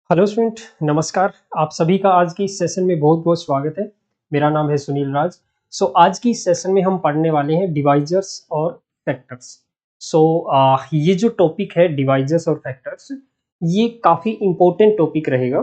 Hello student, नमस्कार। आप सभी का आज की इस सेशन में बहुत बहुत स्वागत है। मेरा नाम है सुनील राज। आज की इस सेशन में हम पढ़ने वाले हैं डिवाइजर्स और फैक्टर्स। ये जो टॉपिक है डिवाइजर्स और फैक्टर्स, ये काफ़ी इम्पोर्टेंट टॉपिक रहेगा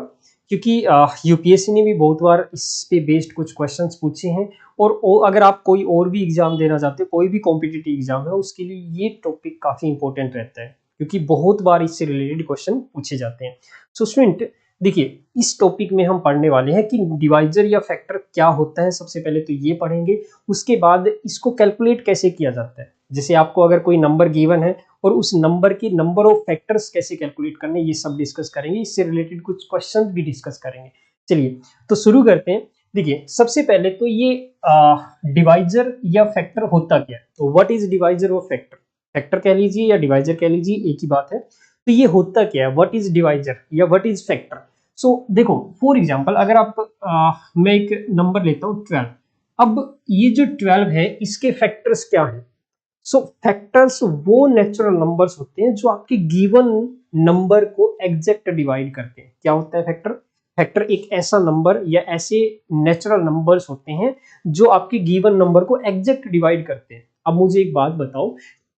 क्योंकि यूपीएससी ने भी बहुत बार इस पे बेस्ड कुछ क्वेश्चंस पूछे हैं। और अगर आप कोई और भी एग्जाम देना चाहते हो, कोई भी कॉम्पिटिटिव एग्जाम है, उसके लिए ये टॉपिक काफ़ी इंपॉर्टेंट रहता है क्योंकि बहुत बार इससे रिलेटेड क्वेश्चन पूछे जाते हैं। स्टूडेंट देखिए, इस टॉपिक में हम पढ़ने वाले हैं कि डिवाइजर या फैक्टर क्या होता है। सबसे पहले तो ये पढ़ेंगे, उसके बाद इसको कैलकुलेट कैसे किया जाता है। जैसे आपको अगर कोई नंबर गिवन है और उस नंबर की नंबर ऑफ फैक्टर्स कैसे कैलकुलेट करने, ये सब डिस्कस करेंगे। इससे रिलेटेड कुछ क्वेश्चन भी डिस्कस करेंगे। चलिए तो शुरू करते हैं। देखिए, सबसे पहले तो ये डिवाइजर या फैक्टर होता क्या है। तो व्हाट इज डिवाइजर और फैक्टर, फैक्टर कह लीजिए या डिवाइजर कह लीजिए, एक ही बात है। तो ये होता क्या है, व्हाट इज डिवाइजर या व्हाट इज फैक्टर। देखो, फॉर एग्जांपल अगर आप मैं एक नंबर लेता हूँ 12। अब ये जो 12 है, इसके फैक्टर्स क्या है। फैक्टर्स वो नेचुरल नंबर्स होते हैं जो आपके गिवन नंबर को एग्जैक्ट डिवाइड करते हैं। क्या होता है फैक्टर? फैक्टर एक ऐसा नंबर या ऐसे नेचुरल नंबर्स होते हैं जो आपके गिवन नंबर को एग्जैक्ट डिवाइड करते हैं। अब मुझे एक बात बताओ,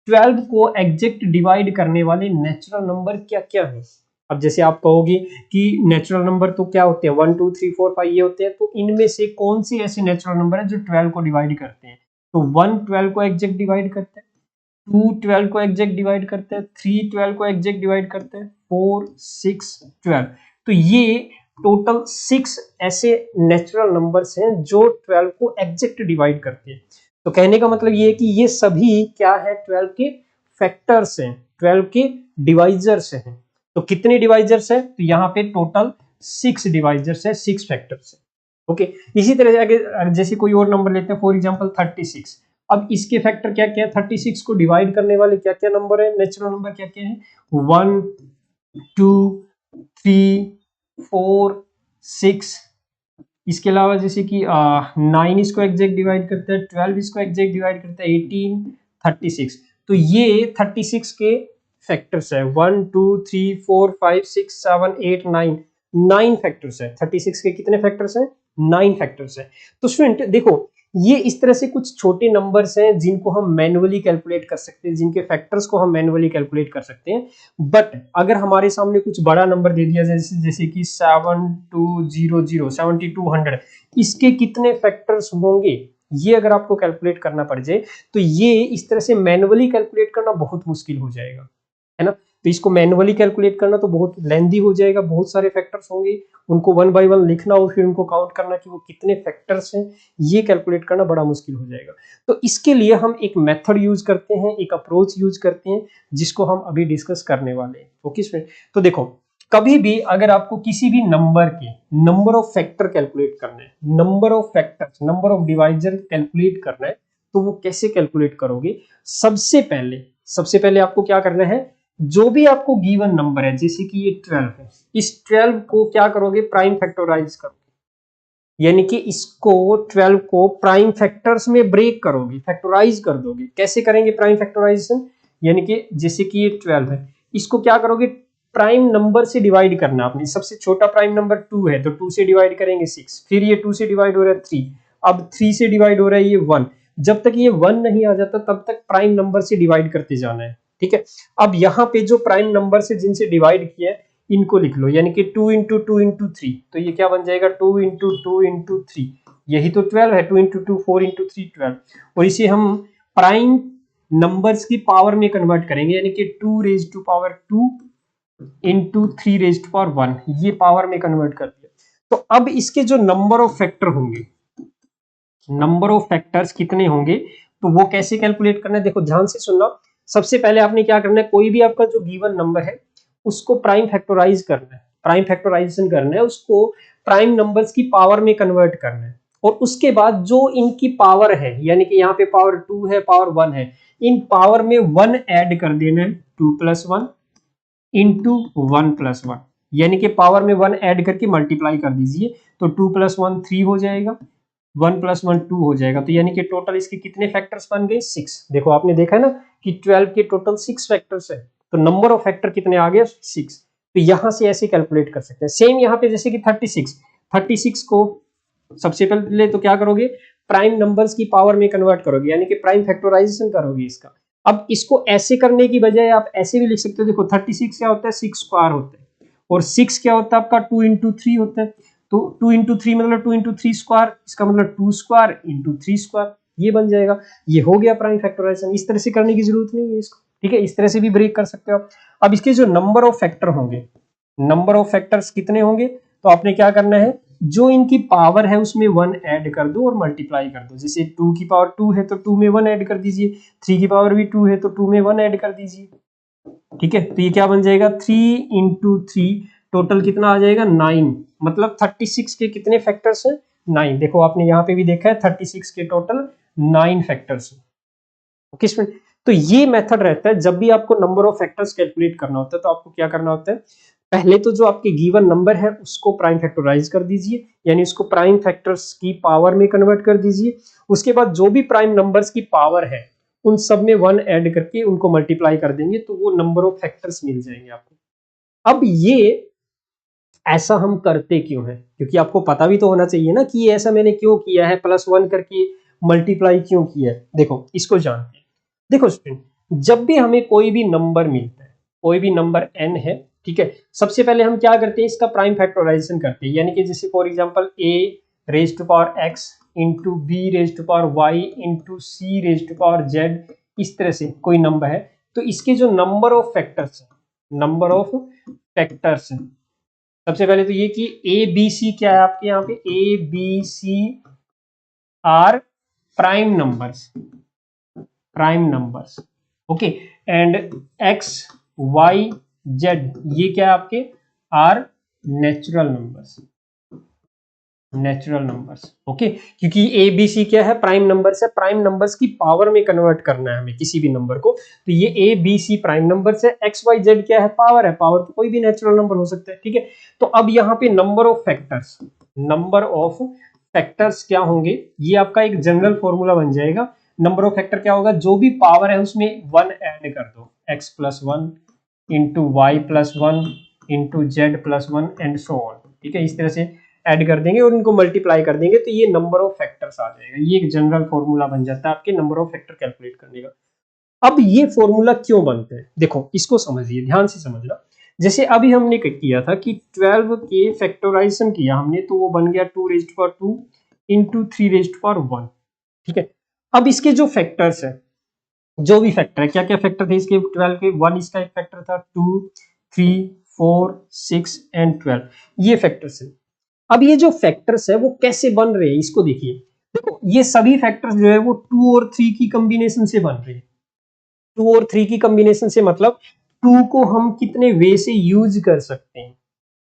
12 को एग्जैक्ट डिवाइड करने वाले नेचुरल नंबर क्या क्या है। अब जैसे आप कहोगे कि नेचुरल नंबर तो क्या होते हैं, 1 2 3 4 5 ये होते हैं, तो इनमें से कौन सी ऐसे नेचुरल नंबर है जो 12 को डिवाइड करते हैं। तो 1 12 को एग्जैक्ट डिवाइड करता है, 2 12 को एग्जैक्ट डिवाइड करता है, 3 12 को एग्जैक्ट डिवाइड करता है, 4 6 12। तो ये टोटल 6 ऐसे नेचुरल नंबर्स हैं जो 12 को एग्जैक्ट डिवाइड करते हैं। तो कहने का मतलब ये है कि ये सभी क्या है, 12 के फैक्टर्स हैं, 12 के डिवाइजर्स हैं। तो कितने डिवाइजर्स है, तो यहाँ पे टोटल 6 डिवाइजर्स है, 6 फैक्टर्स है। ओके, इसी तरह से आगे जैसे कोई और नंबर लेते हैं, फॉर एग्जांपल 36। अब इसके फैक्टर क्या क्या है, 36 को डिवाइड करने वाले क्या क्या नंबर है, नेचुरल नंबर क्या क्या है, 1 2 3 4 6। इसके अलावा जैसे कि 9 इसको एग्जैक्ट डिवाइड करता है, 12 इसको एग्जैक्ट डिवाइड करता है, 18 36। तो ये 36 के फैक्टर्स है, 1 2 3 4 5 6 7 8 9। 9 फैक्टर्स है, 36 के कितने फैक्टर्स हैं, 9 फैक्टर्स है। तो स्टूडेंट देखो, ये इस तरह से कुछ छोटे नंबर्स हैं जिनको हम मैन्युअली कैलकुलेट कर सकते हैं, जिनके फैक्टर्स को हम मैन्युअली कैलकुलेट कर सकते हैं। बट अगर हमारे सामने कुछ बड़ा नंबर दे दिया जाए, जैसे कि 7200 7200, इसके कितने फैक्टर्स होंगे, ये अगर आपको कैलकुलेट करना पड़ जाए तो ये इस तरह से मैन्युअली कैलकुलेट करना बहुत मुश्किल हो जाएगा, है ना। तो इसको मैन्युअली कैलकुलेट करना तो बहुत लेंदी हो जाएगा, बहुत सारे फैक्टर्स होंगे, उनको वन बाय वन लिखना और फिर उनको काउंट करना कि वो कितने फैक्टर्स हैं, ये कैलकुलेट करना बड़ा मुश्किल हो जाएगा। तो इसके लिए हम एक मेथड यूज करते हैं, एक अप्रोच यूज करते हैं, जिसको हम अभी डिस्कस करने वाले हैं। ओके स्टूडेंट, तो देखो, कभी भी अगर आपको किसी भी नंबर के नंबर ऑफ फैक्टर कैलकुलेट करना है, number of factors, number of divisor calculate करना है, तो वो कैसे कैलकुलेट करोगे। सबसे पहले आपको क्या करना है, जो भी आपको गिवन नंबर है, जैसे कि ये 12 है, इस 12 को क्या करोगे, प्राइम फैक्टराइज करोगे। यानी कि इसको 12 को प्राइम फैक्टर्स में ब्रेक करोगे, फैक्टराइज कर दोगे। कैसे करेंगे प्राइम फैक्टराइजेशन, यानी कि जैसे कि ये 12 है, इसको क्या करोगे, प्राइम नंबर से डिवाइड करना आपने। सबसे छोटा प्राइम नंबर 2 है, तो 2 से डिवाइड करेंगे 6, फिर ये 2 से डिवाइड हो रहा है 3, अब 3 से डिवाइड हो रहा है ये 1। जब तक ये 1 नहीं आ जाता तब तक प्राइम नंबर से डिवाइड करते जाना है, ठीक है। अब यहाँ पे जो प्राइम नंबर से जिनसे डिवाइड किया है, इनको लिख लो, यानी कि 2 इंटू 2 इंटू 3, तो ये क्या बन जाएगा, 2 इंटू 2 इंटू 3, यही तो 12 है। 2 इंटू 2 4 इंटू 3 12। और इसे हम प्राइम नंबर्स की पावर में कन्वर्ट करेंगे, यानी कि 2 raise to power 2 into 3 raise to power 1, ये पावर में कन्वर्ट कर दिया। तो अब इसके जो नंबर ऑफ फैक्टर होंगे, नंबर ऑफ फैक्टर्स कितने होंगे, तो वो कैसे कैलकुलेट करना है, देखो ध्यान से सुनना। सबसे पहले आपने क्या करना है, कोई भी आपका जो गिवन नंबर है उसको प्राइम फैक्टराइज करना है, प्राइम फैक्टराइजेशन करना है, उसको प्राइम नंबर्स की पावर में कन्वर्ट करना है। और उसके बाद जो इनकी पावर है, यानी कि यहाँ पे पावर 2 है, पावर 1 है, इन पावर में 1 ऐड कर देना है, 2 प्लस 1 इंटू 1 प्लस 1, यानी कि पावर में 1 ऐड करके मल्टीप्लाई कर दीजिए, तो 2 प्लस 1 3 हो जाएगा, 1 प्लस 1 2 हो जाएगा। तो यानी कि टोटल इसके कितने फैक्टर्स बन गए, 6। देखो आपने देखा है ना कि 12 के टोटल 6 फैक्टर्स है, तो नंबर ऑफ फैक्टर कितने आ गए, 6। तो यहां से ऐसे कैलकुलेट कर सकते हैं। सेम यहाँ पे जैसे कि 36 को सबसे पहले तो क्या करोगे, प्राइम नंबर्स की पावर में कन्वर्ट करोगे, यानी कि प्राइम फैक्टराइजेशन करोगे इसका। अब इसको ऐसे करने की बजाय आप ऐसे भी लिख सकते हो। देखो 36 क्या होता है, 6 स्क्वायर होता है, और 6 क्या होता है आपका 2 इंटू 3 होता है। तो 2 इंटू 3 मतलब 2 इंटू 3 स्क्वायर, इसका मतलब 2 स्क्वायर इंटू 3 स्क्वायर, ये बन जाएगा। ये हो गया प्राइम फैक्टराइजेशन। इस तरह से करने की जरूरत नहीं है इसको, ठीक है, इस तरह से भी ब्रेक कर सकते हो आप। अब इसके जो नंबर ऑफ फैक्टर होंगे, नंबर ऑफ फैक्टर्स कितने होंगे, तो आपने क्या करना है, जो इनकी पावर है उसमें 1 ऐड कर दो और मल्टीप्लाई कर दो। जैसे 2 की पावर 2 है तो 2 में 1 ऐड कर दीजिए, 3 की पावर भी 2 है तो 2 में 1 ऐड कर दीजिए, ठीक है। तो ये क्या बन जाएगा, 3 इंटू 3, टोटल कितना आ जाएगा 9। मतलब 36 के कितने फैक्टर्स हैं, 9। देखो आपने यहाँ पे भी देखा है 36 के टोटल 9 फैक्टर्स हैं। ओके स्टूडेंट, तो ये मेथड रहता है जब भी आपको नंबर ऑफ फैक्टर्स कैलकुलेट करना होता है, तो आपको क्या करना होता है, पहले तो जो आपके गिवन नंबर है उसको प्राइम फैक्टराइज कर दीजिए, यानी उसको प्राइम फैक्टर्स की पावर में कन्वर्ट कर दीजिए। उसके बाद जो भी प्राइम नंबर्स की पावर है उन सब में 1 ऐड करके उनको मल्टीप्लाई कर देंगे, तो वो नंबर ऑफ फैक्टर्स मिल जाएंगे आपको। अब ये ऐसा हम करते क्यों है, क्योंकि आपको पता भी तो होना चाहिए ना कि ऐसा मैंने क्यों किया है, +1 करके मल्टीप्लाई क्यों किया है। देखो इसको जानते हैं। देखो स्टूडेंट, जब भी हमें कोई भी नंबर मिलता है, कोई भी नंबर n है, ठीक है, सबसे पहले हम क्या करते हैं, इसका प्राइम फैक्टराइजेशन करते हैं। यानी कि जैसे for example a raise to power x into B raise to power y into C raise to power z, इस तरह से कोई नंबर है, तो इसके जो नंबर ऑफ फैक्टर्स है, नंबर ऑफ फैक्टर्स है, सबसे पहले तो ये कि ए बी सी क्या है आपके यहाँ पे, A B C are prime numbers, prime numbers, okay, and X Y Z ये क्या है आपके, are natural numbers, natural numbers, okay. क्योंकि ए बी सी क्या है, प्राइम नंबर्स है, प्राइम नंबर्स की पावर में कन्वर्ट करना है हमें किसी भी नंबर को, तो ये A B C prime numbers है। एक्स वाई जेड क्या है, पावर है, पावर तो कोई भी नेचुरल नंबर हो सकता है, ठीक है। तो अब यहाँ पे number of factors, number of factors क्या होंगे, ये आपका एक जनरल फॉर्मूला बन जाएगा। नंबर ऑफ फैक्टर क्या होगा, जो भी पावर है उसमें 1 ऐड कर दो, X plus 1 into Y plus 1 into Z plus 1 and so on, ठीक है। इस तरह से ऐड कर देंगे और इनको मल्टीप्लाई कर देंगे, तो ये नंबर ऑफ फैक्टर्स आ जाएगा। ये एक जनरल फॉर्मूला बन जाता है आपके नंबर ऑफ फैक्टर कैलकुलेट करने का। अब ये फॉर्मूला क्यों बनते हैं, देखो इसको समझिए, ध्यान से समझना। जैसे अभी हमने किया था कि 12 के फैक्टराइजेशन किया हमने, तो वो बन गया 2 raised power 2 into 3 raised power 1, ठीक है। अब इसके जो फैक्टर्स है, जो भी फैक्टर है, क्या क्या फैक्टर थे इसके 12 के, 1 इसका एक फैक्टर था, 2 3 4 6 एंड 12, ये फैक्टर्स है। अब ये जो फैक्टर्स है वो कैसे बन रहे हैं, इसको देखिए। देखो ये सभी फैक्टर्स जो है वो 2 और 3 की कॉम्बिनेशन से बन रहे हैं। 2 और 3 की कॉम्बिनेशन से मतलब 2 को हम कितने वे से यूज कर सकते हैं,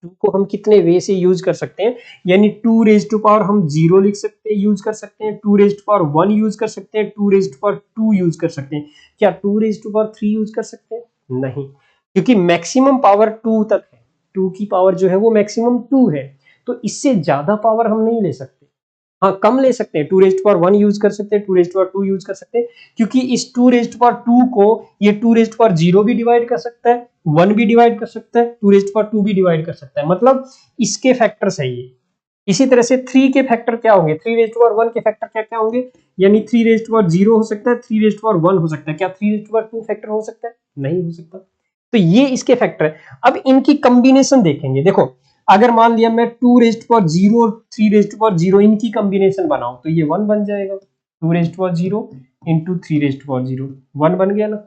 2 को हम कितने वे से यूज कर सकते हैं, यानी 2 रेज टू पावर हम 0 लिख सकते हैं, यूज कर सकते हैं, 2 रेज टू पावर 1 यूज कर सकते हैं, 2 रेज टू पावर 2 यूज कर सकते हैं। क्या 2 रेज टू पावर 3 यूज कर सकते हैं, नहीं, क्योंकि मैक्सिमम पावर 2 तक है, 2 की पावर जो है वो मैक्सिमम 2 है, तो इससे ज्यादा पावर हम नहीं ले सकते। हाँ कम ले सकते हैं, 2 रेज टू पावर 1 यूज कर सकते हैं, 2 रेज टू पावर 2 यूज कर सकते हैं, क्योंकि इस 2 रेज टू पावर 2 को ये 2 रेज टू पावर 0 भी डिवाइड कर सकता है, 1 भी डिवाइड कर सकता है, 2 रेज टू पावर 2 भी डिवाइड कर सकता है, मतलब इसके फैक्टर्स है ये। इसी तरह से 3 के फैक्टर क्या होंगे, 3 रेज टू पावर 1 के फैक्टर क्या क्या होंगे, यानी 3 रेज टू पावर 0 हो सकता है, 3 रेज टू पावर 1 हो सकता है। क्या 3 रेज टू पावर 2 फैक्टर हो सकता है, नहीं हो सकता। तो ये इसके फैक्टर है। अब इनकी कॉम्बिनेशन देखेंगे। देखो अगर मान लिया मैं 2 रेज टू पावर 0 और 3 रेज टू पावर 0 इनकी कॉम्बिनेशन बनाऊं, तो ये 1 बन जाएगा। 2 raise to power 0 into 3 raise to power 0, 1 बन गया ना।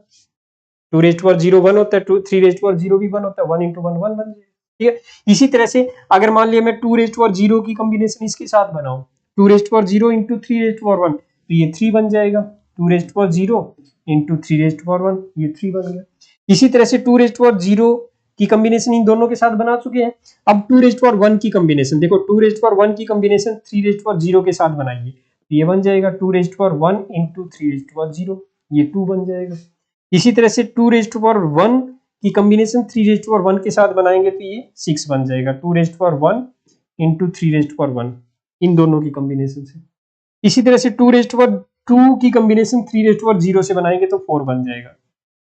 2 रेज टू पावर 0 1 होता है, 3 रेज टू पावर 0 भी 1 होता है, 1 इंटू 1 1 बन जाएगा, ठीक है। इसी तरह से अगर मान लिया मैं 2 रेज टू पावर 0 की कॉम्बिनेशन इसके साथ बनाऊं, 2 raise to power 0 into 3 raise to power 1, तो ये 3 बन जाएगा। 2 raise to power 0 into 3 raise to power 1, ये 3 बन गया। इसी तरह से 2 रेज टू पावर 0 की कॉम्बिनेशन इन दोनों के साथ बना चुके हैं। अब 2 रेज टू पावर 1 की कॉम्बिनेशन देखो, 2 रेज टू पावर 1 की कॉम्बिनेशन 3 रेज टू पावर 0 के साथ बनाइए, तो ये बन जाएगा 2 raise to power 1 into 3 raise to power 0, ये 2 बन जाएगा। इसी तरह से 2 रेज टू पावर 1 की कॉम्बिनेशन 3 रेज टू पावर 1 के साथ बनाएंगे, तो ये 6 बन जाएगा। 2 raise to power 1 into 3 raise to power 1 इन दोनों की कॉम्बिनेशन से। इसी तरह से 2 रेज टू पावर 2 की कॉम्बिनेशन 3 रेज टू पावर 0 से बनाएंगे, तो 4 बन जाएगा।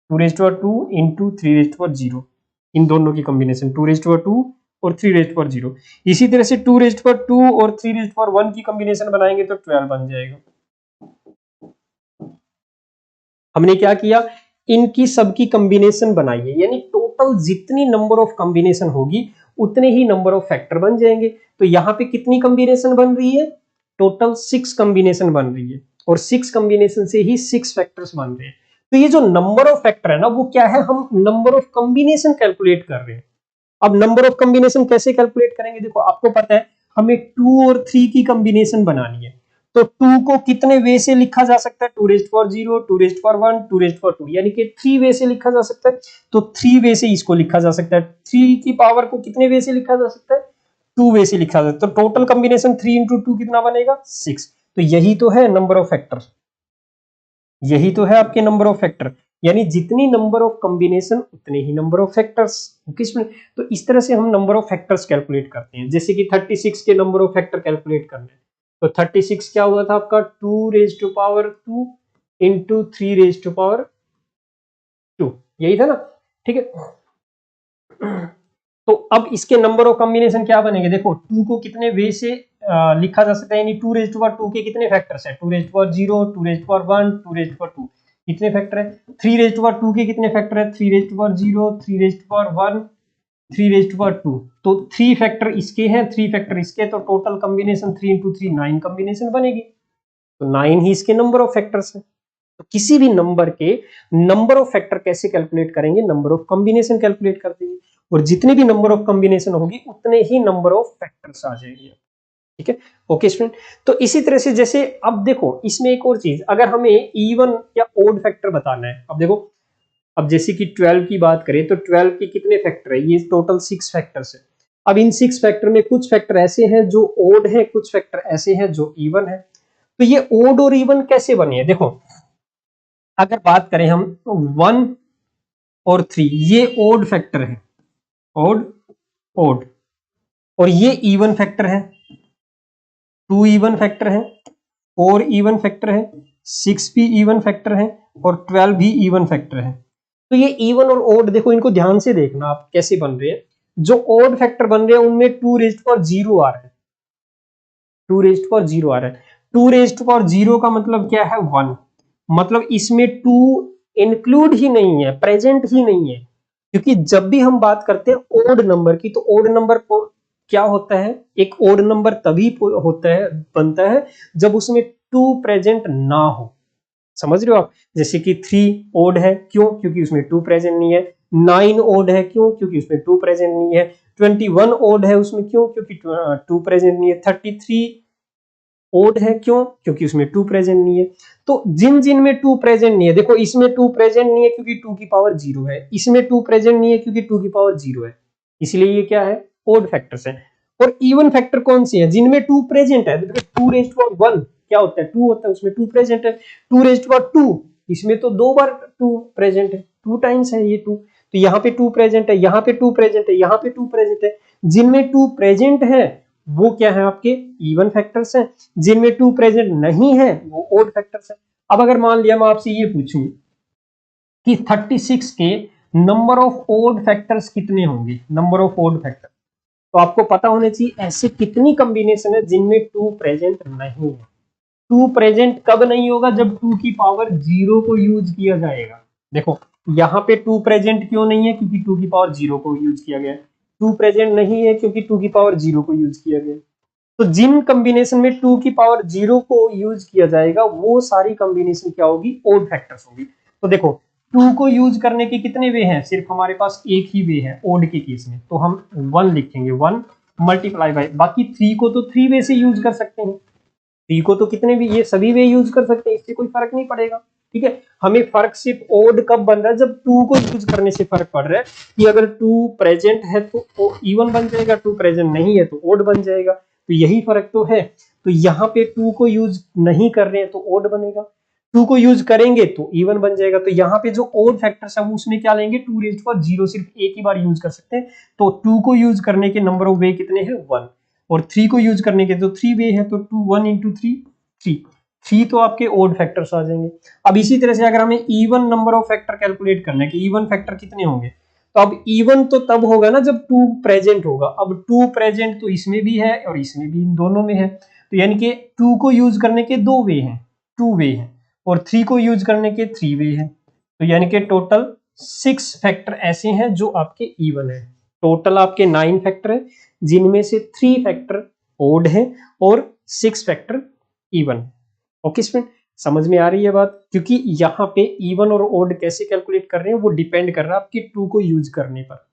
2 raise to power 2 into 3 raise to power 0, इन दोनों की कॉम्बिनेशन 2 और 3 इसी तरह से 2 और 3 की कॉम्बिनेशन बनाएंगे तो 12 बन जाएगा। हमने क्या किया, इनकी सबकी कॉम्बिनेशन बनाई है, यानी टोटल जितनी नंबर ऑफ कॉम्बिनेशन होगी उतने ही नंबर ऑफ फैक्टर बन जाएंगे। तो यहाँ पे कितनी कॉम्बिनेशन बन रही है, टोटल 6 कॉम्बिनेशन बन रही है, और 6 कॉम्बिनेशन से ही 6 फैक्टर्स बन रहे हैं। तो ये जो नंबर ऑफ फैक्टर है ना, वो क्या है, हम नंबर ऑफ कॉम्बिनेशन कैलकुलेट कर रहे हैं। अब नंबर ऑफ कॉम्बिनेशन कैसे कैलकुलेट करेंगे, देखो आपको पता है हमें 2 और 3 की कॉम्बिनेशन बनानी है, तो 2 को कितने वे से लिखा जा सकता है, 2 2 2 यानी कि 3 वे से लिखा जा सकता है। तो 3 वे से इसको लिखा जा सकता है, 3 की पावर को कितने वे से लिखा जा सकता है, 2 वे से लिखा जा सकता है। तो टोटल कॉम्बिनेशन 3 इंटू 2 कितना बनेगा, 6। तो यही तो है नंबर ऑफ फैक्टर, यही तो है आपके नंबर ऑफ फैक्टर, यानी जितनी नंबर ऑफ कॉम्बिनेशन उतने ही नंबर ऑफ फैक्टर्स। किसमें, तो इस तरह से हम नंबर ऑफ फैक्टर्स कैलकुलेट करते हैं। जैसे कि 36 के नंबर ऑफ फैक्टर कैलकुलेट करने, तो 36 क्या हुआ था आपका, 2 इंटू 3 यही था ना, ठीक है। तो अब इसके नंबर ऑफ कॉम्बिनेशन क्या बनेंगे, देखो 2 को कितने वे से लिखा जा सकता है, यानी 2 के कितने फैक्टर्स है, 2 2 कितने फैक्टर है, 3 के कितने फैक्टर है, 3 तो 3 फैक्टर इसके हैं, 3 फैक्टर इसके, तो टोटल कॉम्बिनेशन 3 इंटू 3 9 कॉम्बिनेशन बनेगी। तो 9 ही इसके नंबर ऑफ फैक्टर्स है। तो किसी भी नंबर के नंबर ऑफ फैक्टर कैसे कैलकुलेट करेंगे, नंबर ऑफ कॉम्बिनेशन कैलकुलेट करते हैं, और जितनी भी नंबर ऑफ कॉम्बिनेशन होगी उतने ही नंबर ऑफ फैक्टर्स आ जाएंगे। ठीक है, ओके स्टूडेंट। तो इसी तरह से जैसे अब देखो इसमें एक और चीज, अगर हमें इवन या ओड फैक्टर बताना है, अब देखो, अब जैसे कि 12 की बात करें तो 12 के कितने फैक्टर है, ये टोटल 6 फैक्टर्स है। अब इन 6 फैक्टर में कुछ फैक्टर ऐसे हैं जो ओड है, कुछ फैक्टर ऐसे हैं जो इवन है। तो ये ओड और इवन कैसे बने हैं, देखो अगर बात करें हम 1 और 3, ये ओड फैक्टर है, ओड ओड, और ये इवन फैक्टर है, 2 इवन फैक्टर है, 4 इवन फैक्टर है, 6 भी इवन फैक्टर है, और 12 भी इवन फैक्टर है। तो ये इवन और ओड देखो, इनको ध्यान से देखना आप कैसे बन रहे हैं। जो ओड फैक्टर बन रहे हैं उनमें 2 आ रहा है, 2 आ रहा है। 2 का मतलब क्या है, 1, मतलब इसमें 2 इंक्लूड ही नहीं है, प्रेजेंट ही नहीं है। क्योंकि जब भी हम बात करते हैं ओड नंबर की, तो ओड नंबर क्या होता है, एक ओड नंबर तभी होता है, बनता है जब उसमें 2 प्रेजेंट ना हो। समझ रहे हो आप, जैसे कि 3 ओड है, क्यों, क्योंकि उसमें 2 प्रेजेंट नहीं है। 9 ओड है, क्यों, क्योंकि उसमें 2 प्रेजेंट नहीं है। 21 ओड है उसमें, क्यों, क्योंकि 2 प्रेजेंट नहीं है। 33 ओड है, क्यों, क्योंकि उसमें 2 प्रेजेंट नहीं है। तो जिन जिन में 2 प्रेजेंट नहीं है, देखो इसमें 2 प्रेजेंट नहीं है क्योंकि 2 की पावर 0 है, इसमें 2 प्रेजेंट नहीं है क्योंकि 2 की पावर 0 है, इसलिए ये क्या है, ओड फैक्टर्स है। और इवन फैक्टर कौन सी है, जिनमें 2 प्रेजेंट है, देखो 2 क्या होता है, 2 होता है, उसमें 2 प्रेजेंट है। 2 इसमें तो 2 बार 2 प्रेजेंट है, 2 टाइम्स है ये 2, तो यहाँ पे 2 प्रेजेंट है, यहाँ पे 2 प्रेजेंट है, यहाँ पे 2 प्रेजेंट है। जिनमें 2 प्रेजेंट है वो क्या है, आपके इवन फैक्टर्स हैं, जिनमें 2 प्रेजेंट नहीं है वो ओड फैक्टर्स हैं। अब अगर मान लिया मैं आपसे ये पूछूं कि 36 के नंबर ऑफ ओड फैक्टर्स कितने होंगे, नंबर ऑफ ओड फैक्टर, तो आपको पता होना चाहिए ऐसे कितनी कॉम्बिनेशन है जिनमें 2 प्रेजेंट नहीं है। 2 प्रेजेंट कब नहीं होगा, जब 2 की पावर 0 को यूज किया जाएगा। देखो यहाँ पे 2 प्रेजेंट क्यों नहीं है, क्योंकि 2 की पावर 0 को यूज किया गया है। 2 प्रेजेंट नहीं है क्योंकि 2 की पावर 0 को यूज किया गया है। तो जिन कॉम्बिनेशन में 2 की पावर 0 को यूज किया जाएगा वो सारी कॉम्बिनेशन क्या होगी, ओड फैक्टर्स होगी। तो देखो 2 को यूज करने के कितने वे हैं, सिर्फ हमारे पास एक ही वे है ओड के केस में, तो हम 1 लिखेंगे, 1 मल्टीप्लाई बाय, बाकी 3 को तो 3 वे से यूज कर सकते हैं, 3 को तो कितने भी, ये सभी वे यूज कर सकते हैं, इससे कोई फर्क नहीं पड़ेगा। ठीक है, हमें फर्क सिर्फ ओड कब बन रहा है, जब 2 को यूज करने से फर्क पड़ रहा है कि अगर 2 प्रेजेंट है तो इवन बन जाएगा, 2 प्रेजेंट नहीं है तो ओड बन जाएगा, तो यही फर्क तो है। तो यहाँ पे 2 को यूज नहीं कर रहे हैं तो ओड बनेगा, 2 को यूज करेंगे तो इवन बन जाएगा। तो यहाँ पे जो ओड फैक्टर्स है उसमें क्या लेंगे, 2 सिर्फ एक ही बार यूज कर सकते हैं, तो 2 को यूज करने के नंबर ऑफ वे कितने हैं, 1, और 3 को यूज करने के तो 3 वे है, तो 1 इंटू 3 तो आपके ओड फैक्टर्स आ जाएंगे। अब इसी तरह से अगर हमें even number of factor calculate करना है कि इवन फैक्टर कितने होंगे, तो अब इवन तो तब होगा ना जब 2 प्रेजेंट होगा। अब 2 प्रेजेंट तो इसमें भी है और इसमें भी, इन दोनों में है। तो यानी कि 2 को यूज करने के 2 वे हैं, 2 वे हैं, और 3 को यूज करने के 3 वे हैं। तो यानी कि टोटल 6 फैक्टर ऐसे हैं जो आपके इवन है। टोटल आपके 9 फैक्टर है, जिनमें से 3 फैक्टर ओड है और 6 फैक्टर इवन। ओके स्टूडेंट, समझ में आ रही है बात? क्योंकि यहाँ पे इवन और ओड कैसे कैलकुलेट कर रहे हैं वो डिपेंड कर रहा है आपके 2 को यूज करने पर।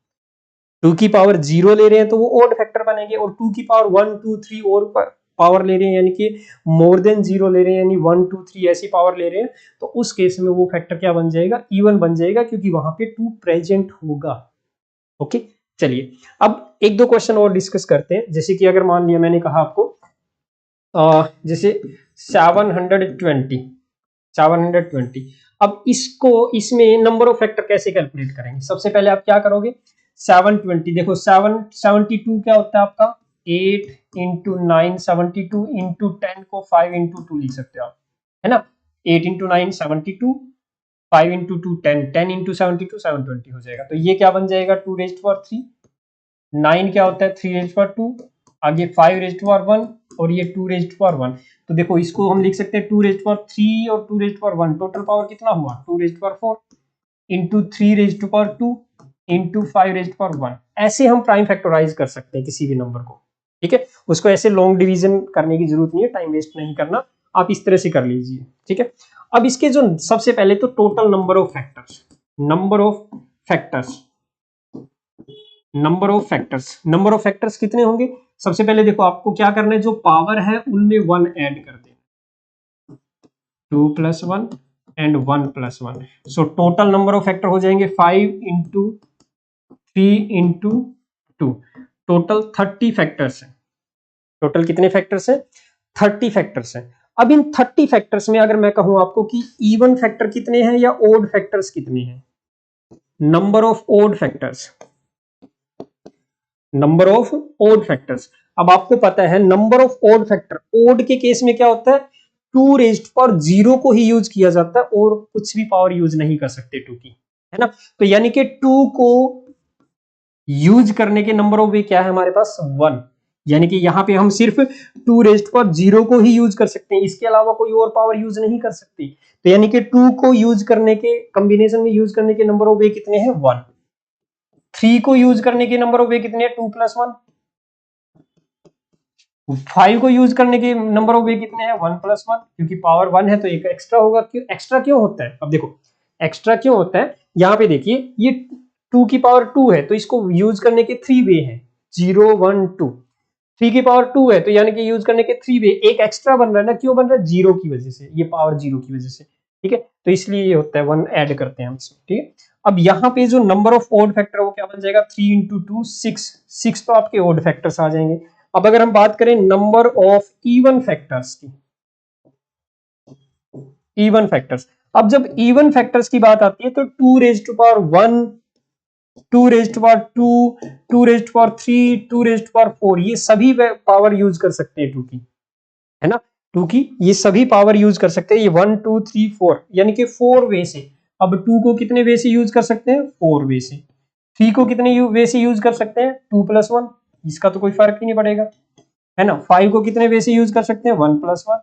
2 की पावर 0 ले रहे हैं तो वो ओड फैक्टर बनेंगे, और 2 की पावर 1 2 3 और पावर ले रहे हैं, यानी कि मोर देन 0 ले रहे हैं, यानी 1 2 3 ऐसी पावर ले रहे हैं, तो उस केस में वो फैक्टर क्या बन जाएगा? इवन बन जाएगा, क्योंकि वहां पे 2 प्रेजेंट होगा। ओके, चलिए अब एक दो क्वेश्चन और डिस्कस करते हैं। जैसे कि अगर मान लिया मैंने कहा आपको जैसे 720, अब इसको, इसमें नंबर ऑफ फैक्टर कैसे कैलकुलेट करेंगे? सबसे पहले आप क्या करोगे? 720, देखो 772 क्या होता है आपका? 8 इंटू 9 72 इंटू 10 को 5 इंटू 2 लिख सकते हो आप, है ना? 8 इंटू 9 72, 5 इंटू 2 10, 10 इंटू 72 720 हो जाएगा। तो ये क्या बन जाएगा? 2 रेज्ड पावर 3। 9 क्या होता है? 3 रेज्ड पावर 2, आगे 5 रेज्ड पावर 1 और ये 2 रेज्ड पावर 1। तो देखो इसको हम लिख सकते हैं 2 रेज्ड पावर 3 और 2 रेज्ड पावर 1, टोटल पावर कितना हुआ? 2 raised power 4 into 3 raised power 2 into 5 raised power 1। ऐसे हम प्राइम फैक्टराइज कर सकते हैं किसी भी नंबर को, ठीक है? उसको ऐसे लॉन्ग डिवीजन करने की जरूरत नहीं है, टाइम वेस्ट नहीं करना, आप इस तरह से कर लीजिए, ठीक है? अब इसके जो सबसे पहले तो total number of factors, number of factors, number of factors कितने होंगे? सबसे पहले देखो आपको क्या करना है, जो पावर है उनमें 1 ऐड कर देना, 2 plus 1 and 1 plus 1। So total number of factor हो जाएंगे 5 इंटू 3 इंटू 2, टोटल 30 फैक्टर्स है। टोटल कितने फैक्टर्स है? 30 फैक्टर्स है। अब इन 30 फैक्टर्स में अगर मैं कहूं आपको कि इवन फैक्टर कितने हैं या ओड फैक्टर्स कितने हैं? Number of odd factors, number of odd factors. अब आपको पता है number of odd factor, odd के केस में क्या होता है? 2 रेज्ड पावर 0 को ही यूज किया जाता है और कुछ भी पावर यूज नहीं कर सकते 2 की, है ना? तो यानी कि 2 को यूज करने के नंबर ऑफ वे क्या है हमारे पास? 1। यानी कि यहां पे हम सिर्फ 2 रेज्ड पावर 0 को ही यूज कर सकते हैं, इसके अलावा कोई और पावर यूज नहीं कर सकती। तो यानी कि 2 को यूज करने के कॉम्बिनेशन में यूज करने के नंबर ऑफ वे कितने हैं? 1। 3 को यूज करने के नंबर ऑफ वे कितने हैं? 2 प्लस 1। 5 को यूज करने के नंबर ऑफ वे कितने हैं? 1 प्लस 1, क्योंकि पावर 1 है तो एक एक्स्ट्रा होगा। क्यों एक्स्ट्रा क्यों होता है? अब देखो एक्स्ट्रा क्यों होता है, यहाँ पे देखिए ये 2 की पावर 2 है तो इसको यूज करने के 3 वे हैं, 0 1 2। 3 की पावर 2 है तो यानी कि यूज करने के 3 वे, एक एक्स्ट्रा बन रहा है ना, क्यों बन रहा है? 0 की वजह से, ये पावर 0 की वजह से, ठीक है? तो इसलिए ये होता है, 1 ऐड करते हैं हम इसमें, ठीक है? अब यहाँ पे जो नंबर ऑफ ओड फैक्टर वो क्या बन जाएगा? 3 इंटू 2 6, 6 तो आपके ओड फैक्टर्स आ जाएंगे। अब अगर हम बात करें नंबर ऑफ इवन फैक्टर्स की, इवन फैक्टर्स, अब जब इवन फैक्टर्स की बात आती है तो 2 raised to power 1, 2 raised to power 2, 2 raised to power 3, 2 raised to power 4, ये सभी पावर यूज कर सकते हैं 2 की, है ना? 2 की ये सभी पावर यूज कर सकते हैं, ये 1 2 3 4 यानी कि 4 वे से। अब 2 को कितने वे से यूज कर सकते हैं? 4 वे से। 3 को कितने वे से यूज कर सकते हैं? 2 प्लस 1, इसका तो कोई फर्क ही नहीं पड़ेगा, है ना? 5 को कितने वे से यूज कर सकते हैं? 1 प्लस 1।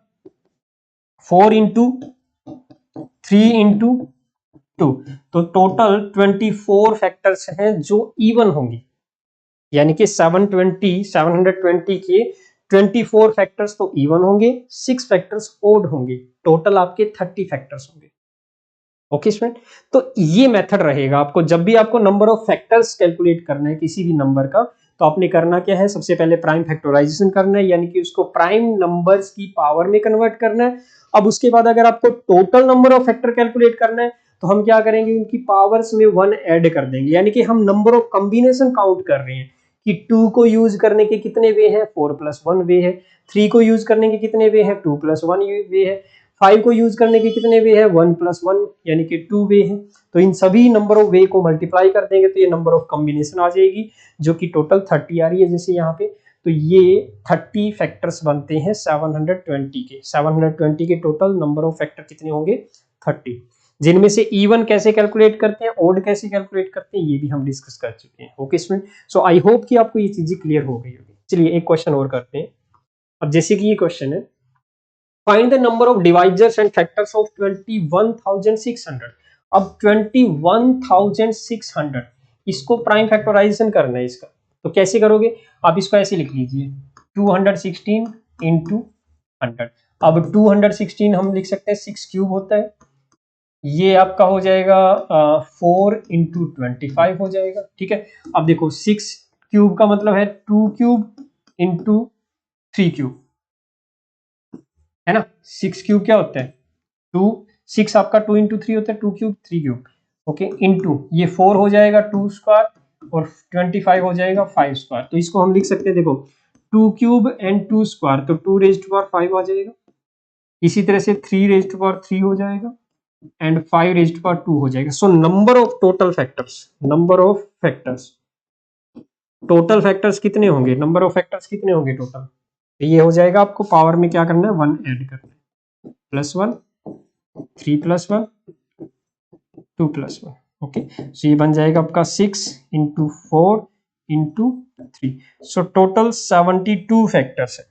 4 इंटू 3 इंटू 2, तो टोटल 24 फैक्टर्स हैं जो इवन होंगे, यानी कि 720 के 24 फैक्टर्स तो इवन होंगे, 6 फैक्टर्स ओड होंगे, टोटल आपके 30 फैक्टर्स होंगे। ओके स्टूडेंट, तो ये मेथड रहेगा आपको जब भी आपको नंबर ऑफ फैक्टर्स कैलकुलेट करना है किसी भी नंबर का, तो आपने करना क्या है? सबसे पहले प्राइम फैक्टराइजेशन करना है, यानी कि उसको प्राइम नंबर्स की पावर में कन्वर्ट करना है। अब उसके बाद अगर आपको total number of factor calculate करना है तो हम क्या करेंगे? उनकी पावर्स में 1 ऐड कर देंगे, यानी कि हम नंबर ऑफ कॉम्बिनेशन काउंट कर रहे हैं कि 2 को यूज करने के कितने वे हैं? 4 प्लस 1 वे है। 3 को यूज करने के कितने वे हैं? 2 प्लस 1 वे है। 5 को यूज करने के कितने वे हैं? 1 प्लस 1 यानी कि 2 वे हैं। तो इन सभी नंबर ऑफ वे को मल्टीप्लाई कर देंगे तो ये नंबर ऑफ कॉम्बिनेशन आ जाएगी, जो कि टोटल 30 आ रही है जैसे यहाँ पे। तो ये 30 फैक्टर्स बनते हैं 720 के। 720 के टोटल नंबर ऑफ फैक्टर कितने होंगे? 30। जिनमें से इवन कैसे कैलकुलेट करते हैं, ओड कैसे कैलकुलेट करते हैं, ये भी हम डिस्कस कर चुके हैं। Okay student, so I hope कि आपको ये चीजें क्लियर हो गई होगी। चलिए एक क्वेश्चन और करते हैं। अब जैसे कि ये क्वेश्चन है, find the number of divisors and factors of 21,600। अब 21,600 इसको प्राइम फैक्टराइजेशन करना है इसका, तो कैसे करोगे? आप इसको ऐसे लिख लीजिए 216 इंटू 100। अब 216 हम लिख सकते हैं 6 क्यूब होता है, ये आपका हो जाएगा 4 इंटू 25 हो जाएगा। ठीक है, अब देखो 6 क्यूब का मतलब है 2 क्यूब इंटू 3 क्यूब, है ना। 6 क्यूब क्या होता है 2, 6 आपका 2 इंटू 3 होता है, 2 क्यूब 3 क्यूब। ओके, इंटू ये 4 हो जाएगा 2 स्क्वायर और 25 हो जाएगा 5 स्क्वायर। तो इसको हम लिख सकते हैं, देखो 2 क्यूब एंड 2 स्क्वायर, तो 2 रेज़्ड टू पावर 5 आ जाएगा। इसी तरह से 3 रेज़्ड टू पावर 3 हो जाएगा एंड 5 रेज़्ड टू पावर 2 हो जाएगा। So number of total factors, number of factors, total factors कितने होंगे, नंबर ऑफ फैक्टर्स कितने होंगे टोटल, ये हो जाएगा। आपको पावर में क्या करना है, 1 ऐड करना है, +1, 3 + 1, 2 + 1। ओके, सो ये बन जाएगा आपका 6 into 4 into 3। So total 72 factors है।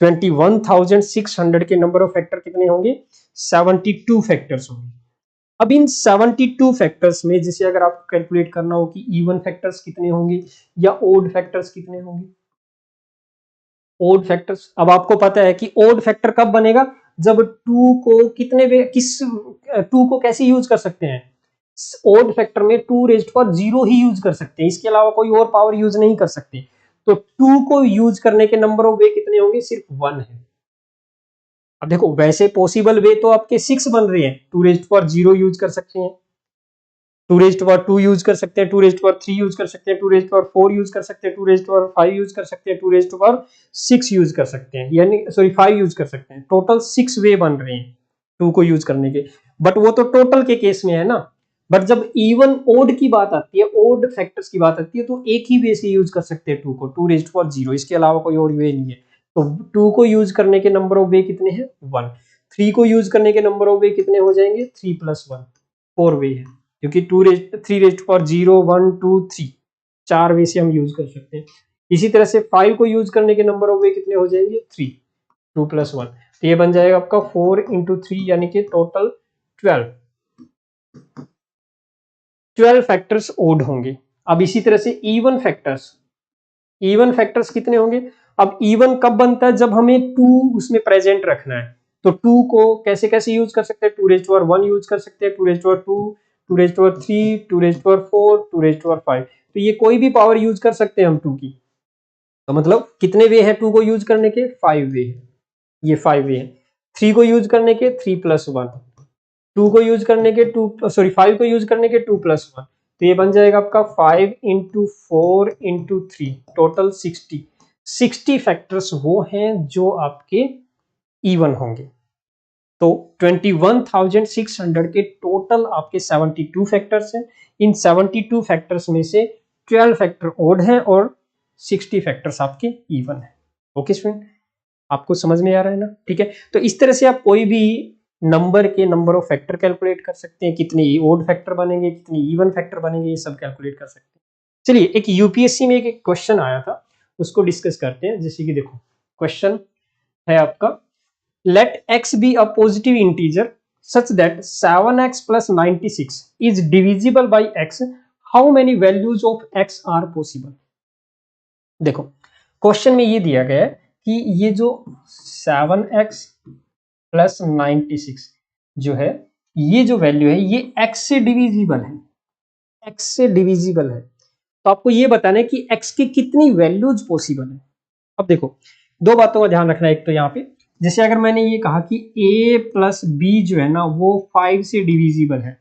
21,600 के नंबर ऑफ फैक्टर कितने होंगे, 72 फैक्टर्स होंगे। अब इन 72 फैक्टर्स में जैसे अगर आपको कैलकुलेट करना हो कि इवन फैक्टर्स कितने होंगे या ओड फैक्टर्स कितने होंगे, ओड फैक्टर्स, अब आपको पता है कि ओड फैक्टर कब बनेगा, जब 2 को कितने वे किस 2 को कैसे यूज कर सकते हैं, ओड फैक्टर में 2 रेज़्ड पावर 0 ही यूज कर सकते हैं, इसके अलावा कोई और पावर यूज नहीं कर सकते। तो 2 को यूज करने के नंबर ऑफ वे कितने होंगे, सिर्फ 1 है। अब देखो वैसे पॉसिबल वे तो आपके 6 बन रहे हैं, 2 रेज़्ड पावर 0 यूज कर सकते हैं, 2 रेज़्ड पावर 2 यूज कर सकते हैं, 2 रेज़्ड पावर 3 यूज कर सकते हैं, 2 रेज़्ड पावर 4 यूज कर सकते हैं, 2 रेज़्ड पावर 5 यूज कर सकते हैं, 2 रेज़्ड पावर 6 यूज कर सकते हैं, यानी सॉरी 5 यूज कर सकते हैं। टोटल 6 वे बन रहे हैं 2 को यूज करने के, बट वो तो टोटल के केस में है ना। बट जब इवन ओड की बात आती है, ओड फैक्टर्स की बात आती है, तो एक ही वे से यूज कर सकते हैं 2 को, 2 रेज़्ड पावर 0, इसके अलावा कोई और वे नहीं है। तो 2 को यूज करने के नंबर ऑफ वे कितने हैं, 1। 3 को यूज करने के नंबर ऑफ वे कितने हो जाएंगे, 3 + 1, 4 वे है, क्योंकि 3 रेज़्ड पावर 0, 1, 2, 3 4 वे से हम यूज कर सकते हैं। इसी तरह से 5 को यूज करने के नंबर ऑफ वे कितने हो जाएंगे, 3, 2 + 1, तो ये बन जाएगा आपका 4 इंटू 3, यानी कि टोटल 12 फैक्टर्स ओड होंगे। अब इसी तरह से इवन फैक्टर्स, इवन फैक्टर्स कितने होंगे, अब इवन कब बनता है, जब हमें 2 उसमें प्रेजेंट रखना है। तो 2 को कैसे कैसे यूज कर सकते हैं, 2 रेज़्ड पावर 1 यूज कर सकते हैं, 2 raised power 2, 2 raised power 3, 2 raised power 4, 2 raised power 5, तो ये कोई भी पावर यूज कर सकते हैं हम 2 की। तो मतलब कितने वे हैं 2 को यूज करने के, 5 वे है, ये 5 वे है। 3 को यूज करने के 3 + 1, 2 को यूज करने के 5 को यूज करने के 2 + 1, तो ये बन जाएगा आपका 5 इंटू 4 इंटू 3, टोटल 60 फैक्टर्स वो हैं जो आपके इवन होंगे। तो 21,600 के टोटल आपके 72 फैक्टर्स हैं। इन 72 फैक्टर्स में से 12 फैक्टर ओड हैं और 60 फैक्टर्स आपके इवन है। ओके स्टूडेंट, आपको समझ में आ रहा है ना, ठीक है। तो इस तरह से आप कोई भी नंबर के नंबर ऑफ फैक्टर कैलकुलेट कर सकते हैं, कितने ओड फैक्टर बनेंगे, कितने इवन फैक्टर बनेंगे, ये सब कैलकुलेट कर सकते हैं। चलिए एक यूपीएससी में एक क्वेश्चन आया था, उसको डिस्कस करते हैं। जैसे कि देखो क्वेश्चन है आपका, let x be a positive integer such that 7x plus 96 is divisible by x, how many values of x are possible। देखो क्वेश्चन में ये दिया गया है कि ये जो 7x plus 96 जो है, ये जो वैल्यू है ये x से डिविजिबल है, x से डिविजिबल है। तो आपको ये बताना है कि x की कितनी वैल्यूज पॉसिबल है। अब देखो दो बातों का ध्यान रखना है। एक तो यहाँ पे जैसे अगर मैंने ये कहा कि a प्लस बी जो है ना वो 5 से डिविजिबल है,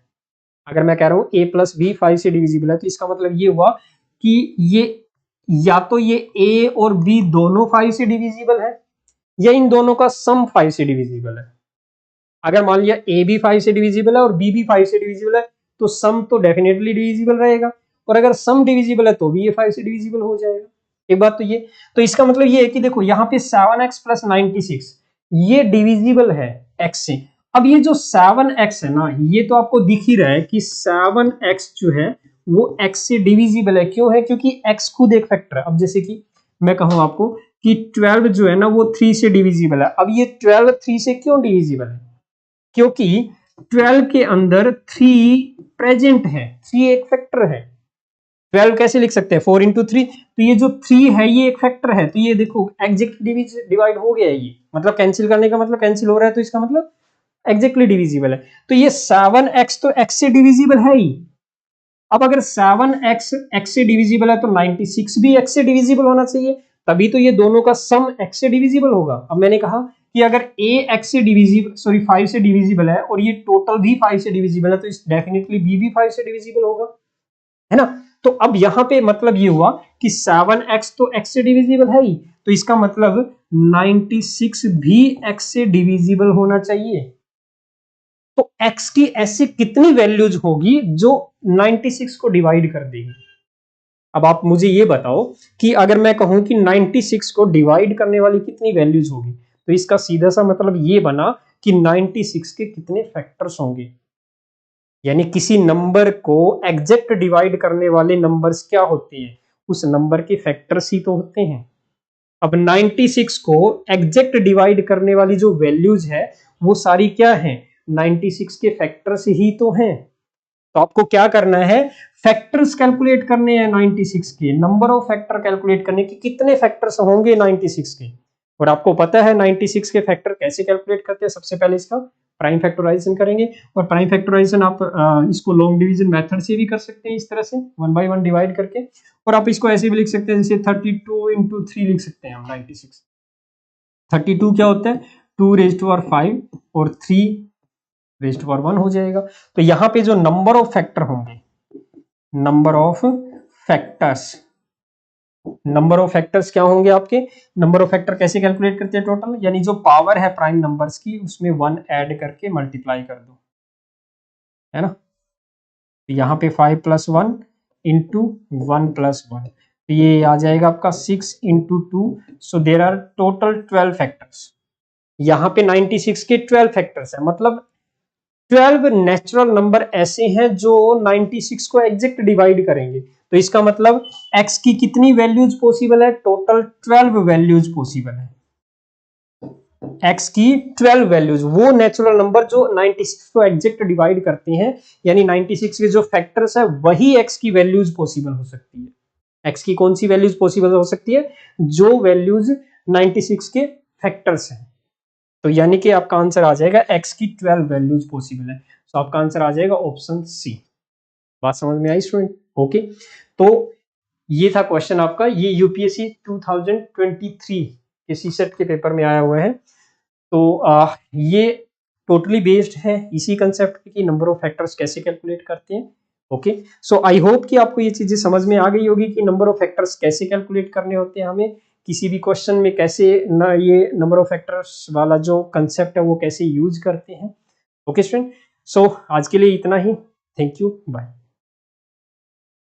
अगर मैं कह रहा हूँ a प्लस बी 5 से डिविजिबल है, तो इसका मतलब ये हुआ कि ये या तो ये a और b दोनों 5 से डिविजिबल है या इन दोनों का सम 5 से डिविजिबल है। अगर मान लिया a भी 5 से डिविजिबल है और b भी 5 से डिविजिबल है, तो सम तो डेफिनेटली डिविजिबल रहेगा, और अगर सम डिविजिबल है तो भी ये 5 से डिविजिबल हो जाएगा। एक बात तो ये, तो इसका मतलब ये है कि देखो यहाँ पे 7x plus 96 ये डिविजिबल है x से। अब ये जो 7x है ना, ये तो आपको दिख ही रहा है कि 7x जो है वो x से डिविजिबल है। क्यों है? क्योंकि x खुद एक फैक्टर है। अब जैसे कि मैं कहूं आपको कि 12 जो है ना वो 3 से डिविजिबल है। अब ये 12 3 से क्यों डिविजिबल है? क्योंकि 12 के अंदर 3 प्रेजेंट है, 3 एक फैक्टर है। 12 कैसे लिख सकते हैं? 4 इंटू 3। तो ये जो 3 है ये एक फैक्टर है, तो ये देखो एग्जैक्ट डिवाइड हो गया है ये, मतलब कैंसिल करने का मतलब कैंसिल हो रहा है, तो इसका मतलब एग्जैक्टली डिविजिबल है। तो ये 7x तो x से डिविजिबल है ही। अब अगर 7x x से डिविजिबल है तो 96 भी x से डिविजिबल होना चाहिए, तभी तो ये दोनों का सम x से डिविजिबल होगा। अब मैंने कहा कि अगर a x से डिविजिबल 5 से डिविजिबल है और ये टोटल भी 5 से डिविजिबल है, तो इस डेफिनेटली b भी 5 से डिविजिबल होगा, है ना। तो अब यहां पे मतलब ये हुआ कि 7x तो x से डिविजिबल है ही, तो इसका मतलब 96 भी x से डिविजिबल होना चाहिए। तो x की ऐसी कितनी वैल्यूज होगी जो 96 को डिवाइड कर देगी? अब आप मुझे ये बताओ कि अगर मैं कहूं कि 96 को डिवाइड करने वाली कितनी वैल्यूज होगी, तो इसका सीधा सा मतलब ये बना कि 96 के कितने फैक्टर्स होंगे। यानी किसी नंबर को एग्जैक्ट डिवाइड करने वाले नंबर्स क्या होते हैं? उस नंबर के फैक्टर्स ही तो होते हैं। अब 96 को एग्जैक्ट डिवाइड करने वाली जो वैल्यूज है वो सारी क्या है? 96 के फैक्टर्स ही तो हैं। तो आपको क्या करना है? फैक्टर्स कैलकुलेट करने हैं 96 के, नंबर ऑफ फैक्टर कैलकुलेट करने की, कितने फैक्टर्स होंगे 96 के। और आपको पता है 96 के फैक्टर कैसे कैलकुलेट करते हैं? सबसे पहले इसका प्राइम फैक्टराइजेशन करेंगे, और प्राइम फैक्टराइजेशन आप इसको लॉन्ग डिवीजन मेथड से भी कर सकते हैं, इस तरह से 1 बाय 1 डिवाइड करके। और आप इसको ऐसे भी लिख सकते हैं, जैसे 32 इंटू 3 लिख सकते हैं हम 96। 32 क्या होता है? 2 रेज़ टू पावर 5 और 3 रेज़ टू पावर 1 हो जाएगा। तो यहाँ पे जो नंबर ऑफ फैक्टर होंगे, number of factors, number of factors क्या होंगे आपके? नंबर ऑफ फैक्टर कैसे कैलकुलेट करते हैं? टोटल, यानी जो पावर है प्राइम नंबर्स की उसमें 1 ऐड करके मल्टीप्लाई कर दो, है ना। तो यहाँ पे 5 प्लस 1 इंटू 1 प्लस 1, तो ये आ जाएगा आपका 6 into 2। So there are total 12 factors. यहाँ पे 96 के 12 फैक्टर्स है, मतलब 12 नेचुरल नंबर ऐसे हैं जो 96 को एग्जैक्ट डिवाइड करेंगे। तो इसका मतलब x की कितनी वैल्यूज पॉसिबल है? टोटल 12 वैल्यूज पॉसिबल है। x की 12 वैल्यूज, वो नेचुरल नंबर जो 96 को एग्जैक्ट डिवाइड करते हैं, यानी 96 के जो फैक्टर्स है वही x की वैल्यूज पॉसिबल हो सकती है। x की कौन सी वैल्यूज पॉसिबल हो सकती है? जो वैल्यूज 96 के फैक्टर्स हैं। तो यानी कि आपका आंसर आ जाएगा x की 12 वैल्यूज पॉसिबल है। तो आपका आंसर आ जाएगा ऑप्शन सी। बात समझ में आई स्टूडेंट? ओके, तो ये था क्वेश्चन आपका, ये यूपीएससी 2023 के सीसेट के पेपर में आया हुआ है। तो ये टोटली बेस्ड है इसी कंसेप्ट पे कि नंबर ऑफ फैक्टर्स कैसे कैलकुलेट करते हैं। ओके, सो आई होप कि आपको ये चीजें समझ में आ गई होगी कि नंबर ऑफ फैक्टर्स कैसे कैलकुलेट करने होते हैं, हमें किसी भी क्वेश्चन में कैसे ना ये नंबर ऑफ फैक्टर्स वाला जो कंसेप्ट है वो कैसे यूज करते हैं। ओके स्टूडेंट, सो आज के लिए इतना ही। Thank you, bye.